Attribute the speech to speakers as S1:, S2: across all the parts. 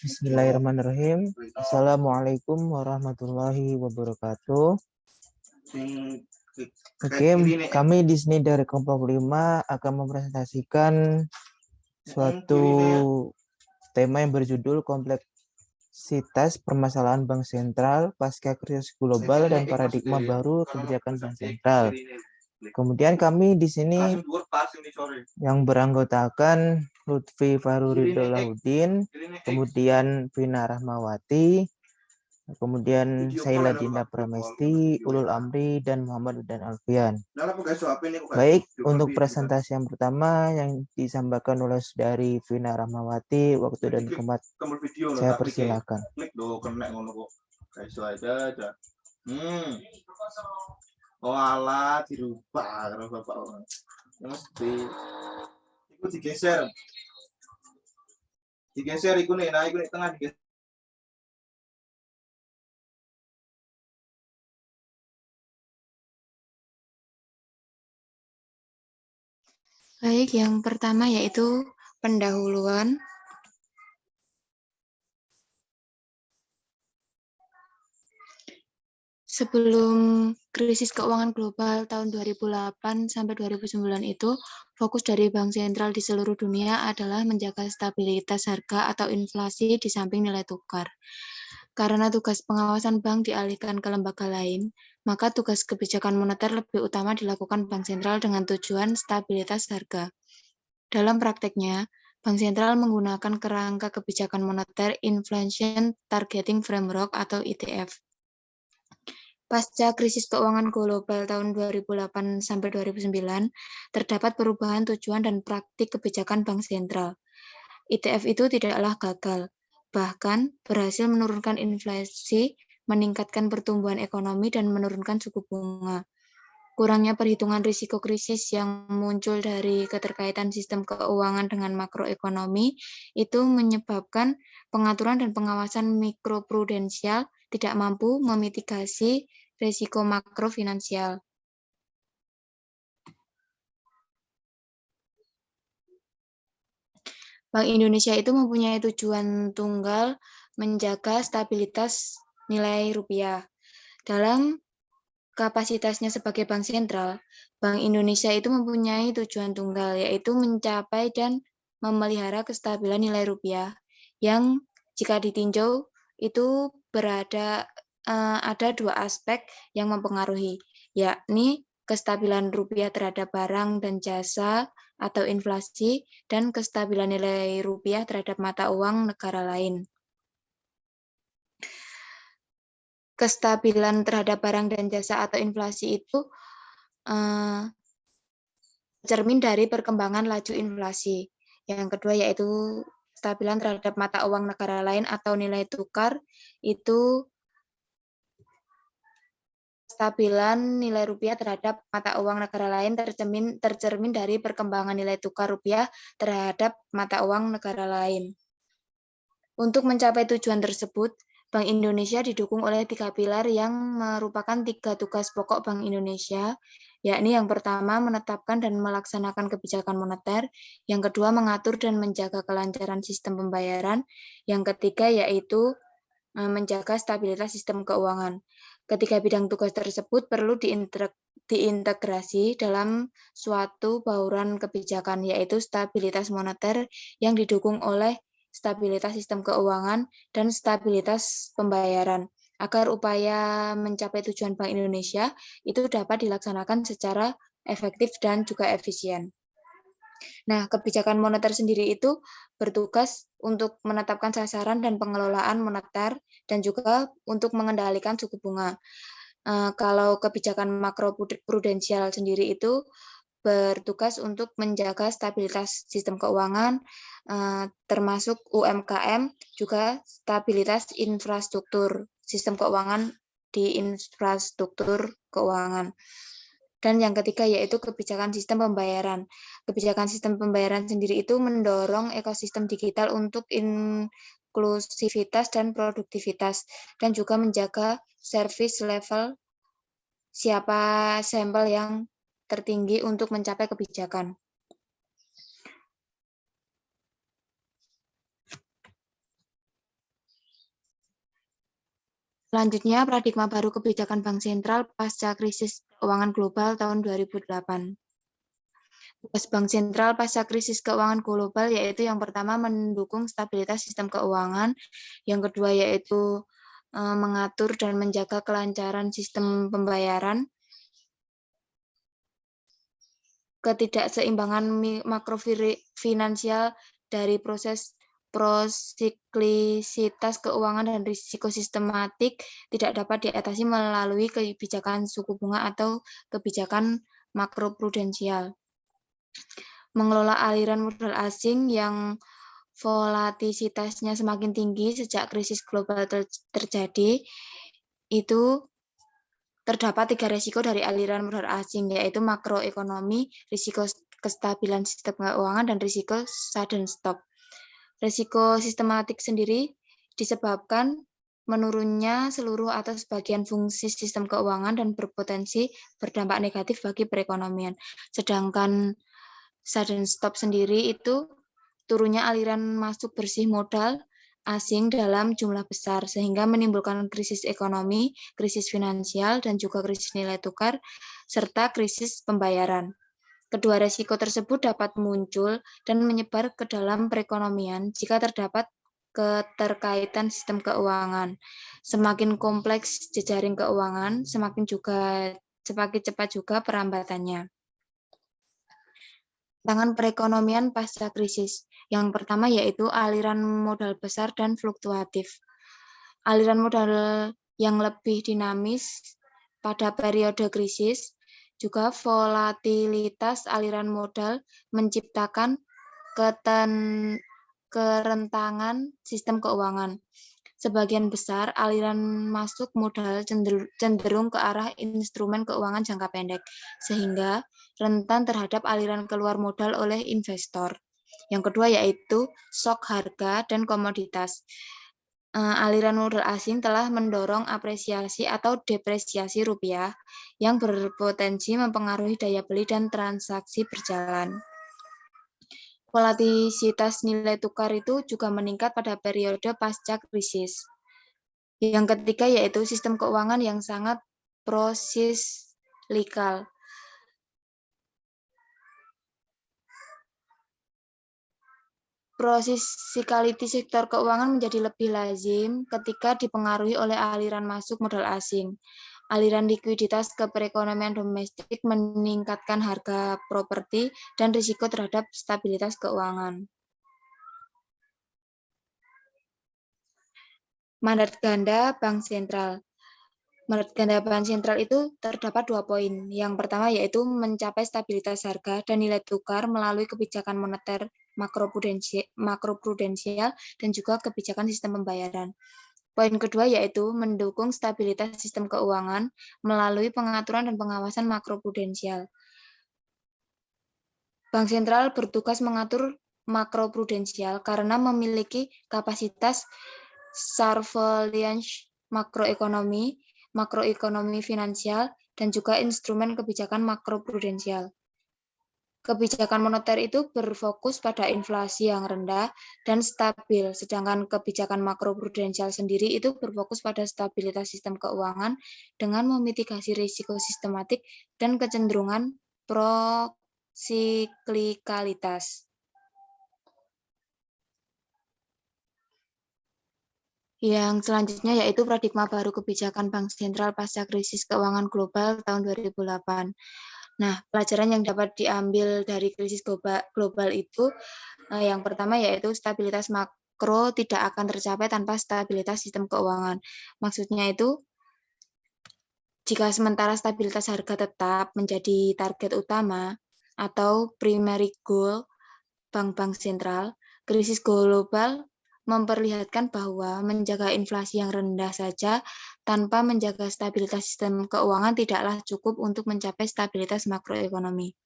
S1: Bismillahirrahmanirrahim. Assalamualaikum warahmatullahi wabarakatuh. Oke, kami di sini dari kelompok 5 akan mempresentasikan suatu tema yang berjudul kompleksitas permasalahan bank sentral pasca krisis global dan paradigma baru kebijakan bank sentral. Kemudian kami di sini yang beranggotakan Lutfi Fahruriddolahuddin, kemudian Vina Rahmawati, kemudian Saila Dinda Pramesti, Ulul Amri, dan Muhammad dan Alfian. Baik, untuk presentasi yang pertama yang disampaikan oleh dari Vina Rahmawati, waktu dan tempat saya persilakan.
S2: Oh alah dirubah karena bapak mesti itu digeser iku nih nah iku nih tengah digeser.
S3: Baik, yang pertama yaitu pendahuluan. Sebelum krisis keuangan global tahun 2008 sampai 2009 itu, fokus dari bank sentral di seluruh dunia adalah menjaga stabilitas harga atau inflasi di samping nilai tukar. Karena tugas pengawasan bank dialihkan ke lembaga lain, maka tugas kebijakan moneter lebih utama dilakukan bank sentral dengan tujuan stabilitas harga. Dalam prakteknya, bank sentral menggunakan kerangka kebijakan moneter Inflation Targeting Framework atau ITF. Pasca krisis keuangan global tahun 2008 sampai 2009, terdapat perubahan tujuan dan praktik kebijakan bank sentral. ITF itu tidaklah gagal, bahkan berhasil menurunkan inflasi, meningkatkan pertumbuhan ekonomi, dan menurunkan suku bunga. Kurangnya perhitungan risiko krisis yang muncul dari keterkaitan sistem keuangan dengan makroekonomi itu menyebabkan pengaturan dan pengawasan mikroprudensial tidak mampu memitigasi risiko makrofinansial. Bank Indonesia itu mempunyai tujuan tunggal menjaga stabilitas nilai rupiah. Dalam kapasitasnya sebagai bank sentral, Bank Indonesia itu mempunyai tujuan tunggal, yaitu mencapai dan memelihara kestabilan nilai rupiah yang jika ditinjau itu ada dua aspek yang mempengaruhi, yakni kestabilan rupiah terhadap barang dan jasa atau inflasi, dan kestabilan nilai rupiah terhadap mata uang negara lain. Kestabilan terhadap barang dan jasa atau inflasi itu cermin dari perkembangan laju inflasi. Yang kedua yaitu kestabilan terhadap mata uang negara lain atau nilai tukar, itu kestabilan nilai rupiah terhadap mata uang negara lain tercermin dari perkembangan nilai tukar rupiah terhadap mata uang negara lain. Untuk mencapai tujuan tersebut, Bank Indonesia didukung oleh 3 pilar yang merupakan 3 tugas pokok Bank Indonesia, yakni yang pertama menetapkan dan melaksanakan kebijakan moneter, yang kedua mengatur dan menjaga kelancaran sistem pembayaran, yang ketiga yaitu menjaga stabilitas sistem keuangan. Ketiga bidang tugas tersebut perlu diintegrasi dalam suatu bauran kebijakan, yaitu stabilitas moneter yang didukung oleh stabilitas sistem keuangan, dan stabilitas pembayaran, agar upaya mencapai tujuan Bank Indonesia itu dapat dilaksanakan secara efektif dan juga efisien. Nah, kebijakan moneter sendiri itu bertugas untuk menetapkan sasaran dan pengelolaan moneter dan juga untuk mengendalikan suku bunga. Kalau kebijakan makroprudensial sendiri itu bertugas untuk menjaga stabilitas sistem keuangan, termasuk UMKM, juga stabilitas infrastruktur sistem keuangan di infrastruktur keuangan. Dan yang ketiga yaitu kebijakan sistem pembayaran. Kebijakan sistem pembayaran sendiri itu mendorong ekosistem digital untuk inklusivitas dan produktivitas, dan juga menjaga service level siapa sampel yang tertinggi untuk mencapai kebijakan. Selanjutnya, paradigma baru kebijakan Bank Sentral pasca krisis keuangan global tahun 2008. Tugas Bank Sentral pasca krisis keuangan global yaitu yang pertama mendukung stabilitas sistem keuangan, yang kedua yaitu mengatur dan menjaga kelancaran sistem pembayaran, ketidakseimbangan makrofinansial dari proses prosiklisitas keuangan dan risiko sistematik tidak dapat diatasi melalui kebijakan suku bunga atau kebijakan makroprudensial. Mengelola aliran modal asing yang volatilitasnya semakin tinggi sejak krisis global terjadi, itu terdapat 3 risiko dari aliran modal asing, yaitu makroekonomi, risiko kestabilan sistem keuangan, dan risiko sudden stop. Risiko sistematik sendiri disebabkan menurunnya seluruh atau sebagian fungsi sistem keuangan dan berpotensi berdampak negatif bagi perekonomian. Sedangkan sudden stop sendiri itu turunnya aliran masuk bersih modal asing dalam jumlah besar, sehingga menimbulkan krisis ekonomi, krisis finansial, dan juga krisis nilai tukar, serta krisis pembayaran. Kedua resiko tersebut dapat muncul dan menyebar ke dalam perekonomian jika terdapat keterkaitan sistem keuangan. Semakin kompleks jejaring keuangan, semakin cepat juga perambatannya. Tantangan perekonomian pasca krisis. Yang pertama yaitu aliran modal besar dan fluktuatif. Aliran modal yang lebih dinamis pada periode krisis, juga volatilitas aliran modal menciptakan kerentangan sistem keuangan. Sebagian besar aliran masuk modal cenderung ke arah instrumen keuangan jangka pendek, sehingga rentan terhadap aliran keluar modal oleh investor. Yang kedua yaitu shock harga dan komoditas. Aliran modal asing telah mendorong apresiasi atau depresiasi rupiah yang berpotensi mempengaruhi daya beli dan transaksi berjalan. Volatilitas nilai tukar itu juga meningkat pada periode pasca krisis. Yang ketiga yaitu sistem keuangan yang sangat prosiklikal. Procyclicality sektor keuangan menjadi lebih lazim ketika dipengaruhi oleh aliran masuk modal asing. Aliran likuiditas ke perekonomian domestik meningkatkan harga properti dan risiko terhadap stabilitas keuangan. Mandat ganda Bank Sentral. Mandat ganda Bank Sentral itu terdapat 2 poin. Yang pertama yaitu mencapai stabilitas harga dan nilai tukar melalui kebijakan moneter makroprudensial dan juga kebijakan sistem pembayaran. Poin kedua yaitu mendukung stabilitas sistem keuangan melalui pengaturan dan pengawasan makroprudensial. Bank Sentral bertugas mengatur makroprudensial karena memiliki kapasitas surveillance makroekonomi finansial, dan juga instrumen kebijakan makroprudensial. Kebijakan moneter itu berfokus pada inflasi yang rendah dan stabil, sedangkan kebijakan makroprudensial sendiri itu berfokus pada stabilitas sistem keuangan dengan memitigasi risiko sistematik dan kecenderungan prosiklikalitas. Yang selanjutnya yaitu paradigma baru kebijakan Bank Sentral pasca krisis keuangan global tahun 2008. Nah, pelajaran yang dapat diambil dari krisis global itu yang pertama yaitu stabilitas makro tidak akan tercapai tanpa stabilitas sistem keuangan. Maksudnya itu, jika sementara stabilitas harga tetap menjadi target utama atau primary goal bank-bank sentral, krisis global memperlihatkan bahwa menjaga inflasi yang rendah saja tanpa menjaga stabilitas sistem keuangan tidaklah cukup untuk mencapai stabilitas makroekonomi.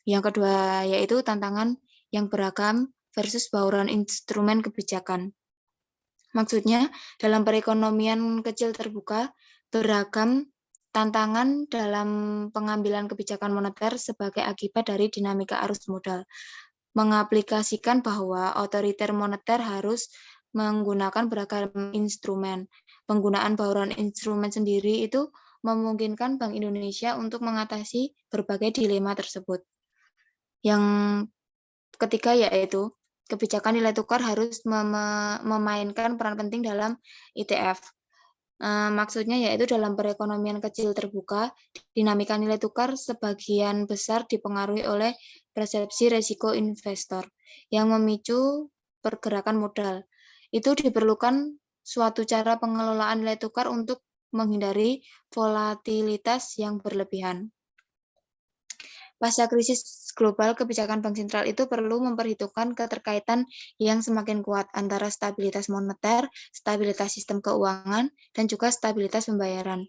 S3: Yang kedua yaitu tantangan yang beragam versus bauran instrumen kebijakan. Maksudnya, dalam perekonomian kecil terbuka, beragam tantangan dalam pengambilan kebijakan moneter sebagai akibat dari dinamika arus modal. Mengaplikasikan bahwa otoriter moneter harus menggunakan beragam instrumen, penggunaan bauran instrumen sendiri itu memungkinkan Bank Indonesia untuk mengatasi berbagai dilema tersebut. Yang ketiga yaitu kebijakan nilai tukar harus memainkan peran penting dalam ITF. Maksudnya yaitu dalam perekonomian kecil terbuka, dinamika nilai tukar sebagian besar dipengaruhi oleh persepsi risiko investor yang memicu pergerakan modal. Itu diperlukan suatu cara pengelolaan nilai tukar untuk menghindari volatilitas yang berlebihan. Pasca krisis global, kebijakan bank sentral itu perlu memperhitungkan keterkaitan yang semakin kuat antara stabilitas moneter, stabilitas sistem keuangan, dan juga stabilitas pembayaran.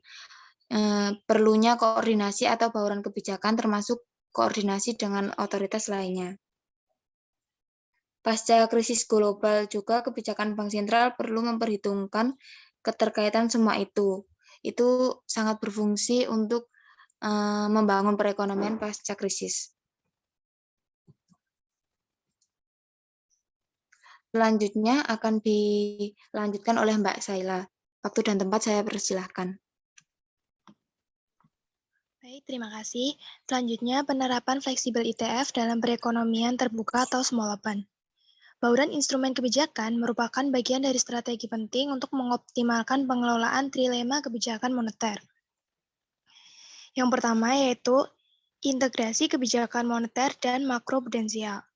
S3: Perlunya koordinasi atau bauran kebijakan termasuk koordinasi dengan otoritas lainnya. Pasca krisis global juga kebijakan bank sentral perlu memperhitungkan keterkaitan semua itu. Itu sangat berfungsi untuk membangun perekonomian pasca krisis. Selanjutnya akan dilanjutkan oleh Mbak Saila. Waktu dan tempat saya persilahkan.
S4: Baik, terima kasih. Selanjutnya, penerapan fleksibel ITF dalam perekonomian terbuka atau small open. Bauran instrumen kebijakan merupakan bagian dari strategi penting untuk mengoptimalkan pengelolaan trilema kebijakan moneter. Yang pertama yaitu integrasi kebijakan moneter dan makroprudensial.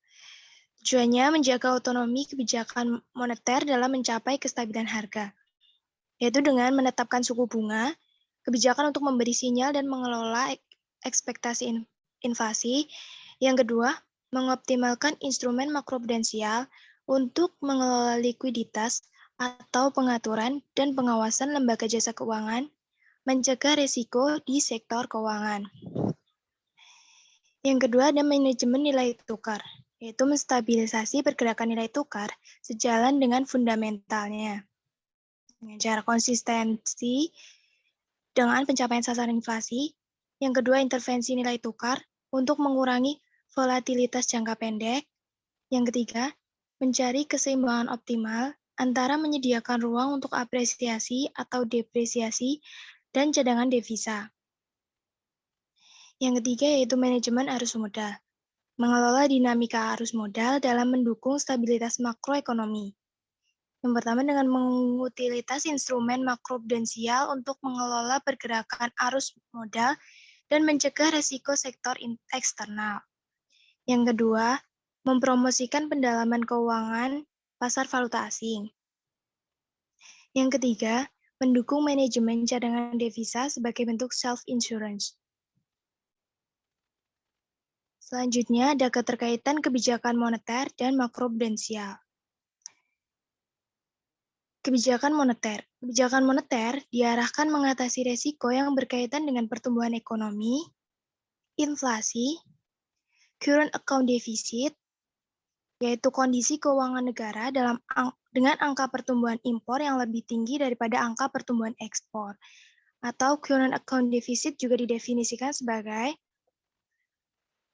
S4: Tujuannya menjaga otonomi kebijakan moneter dalam mencapai kestabilan harga, yaitu dengan menetapkan suku bunga, kebijakan untuk memberi sinyal dan mengelola ekspektasi inflasi. Yang kedua, mengoptimalkan instrumen makroprudensial untuk mengelola likuiditas atau pengaturan dan pengawasan lembaga jasa keuangan, mencegah risiko di sektor keuangan. Yang kedua ada manajemen nilai tukar, yaitu menstabilisasi pergerakan nilai tukar sejalan dengan fundamentalnya. Dengan cara konsistensi dengan pencapaian sasaran inflasi. Yang kedua, intervensi nilai tukar untuk mengurangi volatilitas jangka pendek. Yang ketiga, mencari keseimbangan optimal antara menyediakan ruang untuk apresiasi atau depresiasi dan cadangan devisa. Yang ketiga yaitu manajemen arus modal. Mengelola dinamika arus modal dalam mendukung stabilitas makroekonomi. Yang pertama dengan mengutilitas instrumen makroprudensial untuk mengelola pergerakan arus modal dan mencegah risiko sektor eksternal. Yang kedua, mempromosikan pendalaman keuangan pasar valuta asing. Yang ketiga, mendukung manajemen cadangan devisa sebagai bentuk self-insurance. Selanjutnya, ada keterkaitan kebijakan moneter dan makroprudensial. Kebijakan moneter. Kebijakan moneter diarahkan mengatasi risiko yang berkaitan dengan pertumbuhan ekonomi, inflasi, current account deficit, yaitu kondisi keuangan negara dengan angka pertumbuhan impor yang lebih tinggi daripada angka pertumbuhan ekspor. Atau current account deficit juga didefinisikan sebagai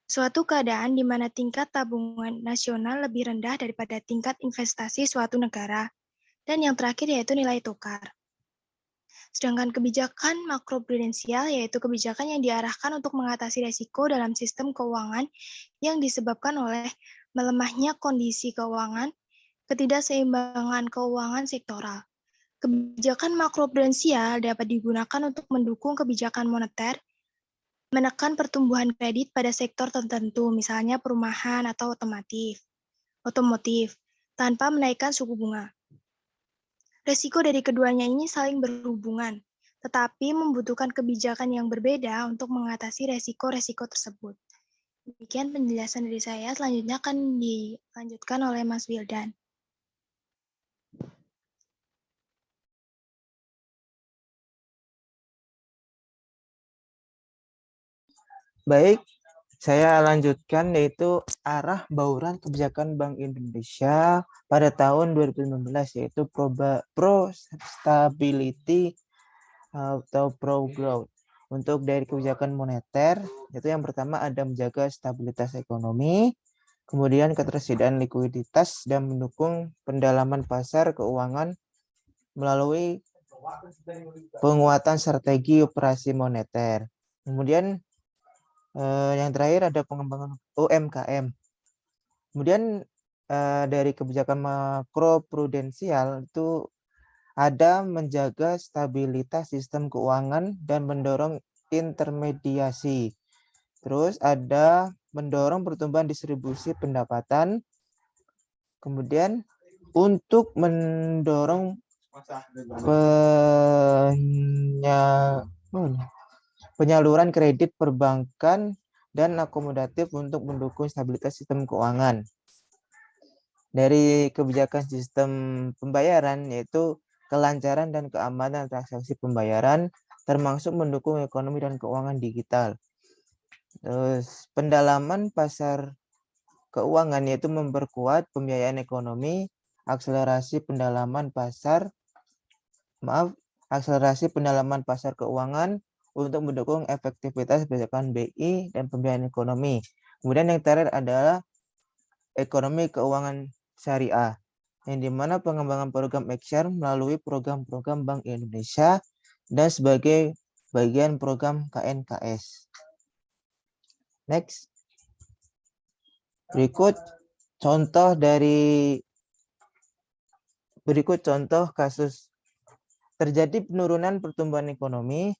S4: suatu keadaan di mana tingkat tabungan nasional lebih rendah daripada tingkat investasi suatu negara. Dan yang terakhir yaitu nilai tukar. Sedangkan kebijakan makroprudensial yaitu kebijakan yang diarahkan untuk mengatasi risiko dalam sistem keuangan yang disebabkan oleh melemahnya kondisi keuangan, ketidakseimbangan keuangan sektoral. Kebijakan makroprudensial dapat digunakan untuk mendukung kebijakan moneter, menekan pertumbuhan kredit pada sektor tertentu, misalnya perumahan atau otomotif, tanpa menaikkan suku bunga. Risiko dari keduanya ini saling berhubungan, tetapi membutuhkan kebijakan yang berbeda untuk mengatasi risiko-risiko tersebut. Demikian penjelasan dari saya, selanjutnya akan dilanjutkan oleh Mas Wildan.
S1: Baik, saya lanjutkan yaitu arah bauran kebijakan Bank Indonesia pada tahun 2019 yaitu pro-stability atau pro-growth. Untuk dari kebijakan moneter, itu yang pertama ada menjaga stabilitas ekonomi, kemudian ketersediaan likuiditas dan mendukung pendalaman pasar keuangan melalui penguatan strategi operasi moneter. Kemudian yang terakhir ada pengembangan UMKM. Kemudian dari kebijakan makro prudensial itu ada menjaga stabilitas sistem keuangan dan mendorong intermediasi. Terus ada mendorong pertumbuhan distribusi pendapatan. Kemudian untuk mendorong penyaluran kredit perbankan dan akomodatif untuk mendukung stabilitas sistem keuangan. Dari kebijakan sistem pembayaran yaitu kelancaran dan keamanan transaksi pembayaran, termasuk mendukung ekonomi dan keuangan digital. Terus pendalaman pasar keuangan yaitu memperkuat pembiayaan ekonomi, akselerasi pendalaman pasar keuangan untuk mendukung efektivitas kebijakan BI dan pembiayaan ekonomi. Kemudian yang terakhir adalah ekonomi keuangan syariah, yang dimana pengembangan program XR melalui program-program Bank Indonesia dan sebagai bagian program KNKS. Next. Berikut contoh kasus terjadi penurunan pertumbuhan ekonomi.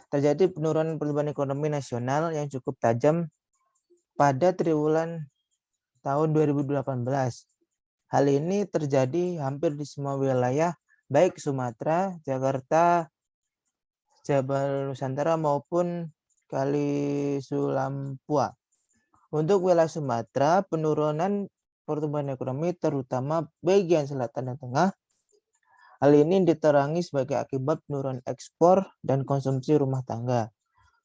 S1: Terjadi penurunan pertumbuhan ekonomi nasional yang cukup tajam pada triwulan tahun 2018. Hal ini terjadi hampir di semua wilayah, baik Sumatera, Jakarta, Jabal Nusantara maupun Kalisulampuwa. Untuk wilayah Sumatera, penurunan pertumbuhan ekonomi terutama bagian selatan dan tengah. Hal ini diterangi sebagai akibat penurunan ekspor dan konsumsi rumah tangga.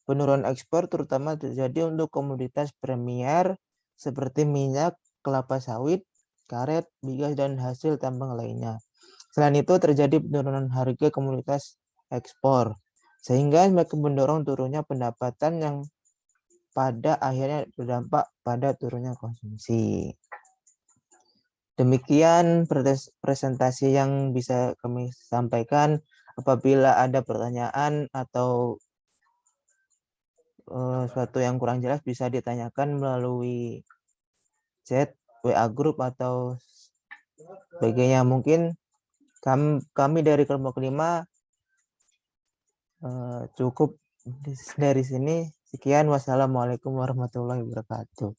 S1: Penurunan ekspor terutama terjadi untuk komoditas premier seperti minyak, kelapa sawit, karet, migas, dan hasil tambang lainnya. Selain itu terjadi penurunan harga komoditas ekspor, sehingga semakin mendorong turunnya pendapatan yang pada akhirnya berdampak pada turunnya konsumsi. Demikian presentasi yang bisa kami sampaikan. Apabila ada pertanyaan atau sesuatu yang kurang jelas bisa ditanyakan melalui chat, WA group atau sebagainya. Mungkin kami dari kelompok 5 cukup dari sini. Sekian, wassalamualaikum warahmatullahi wabarakatuh.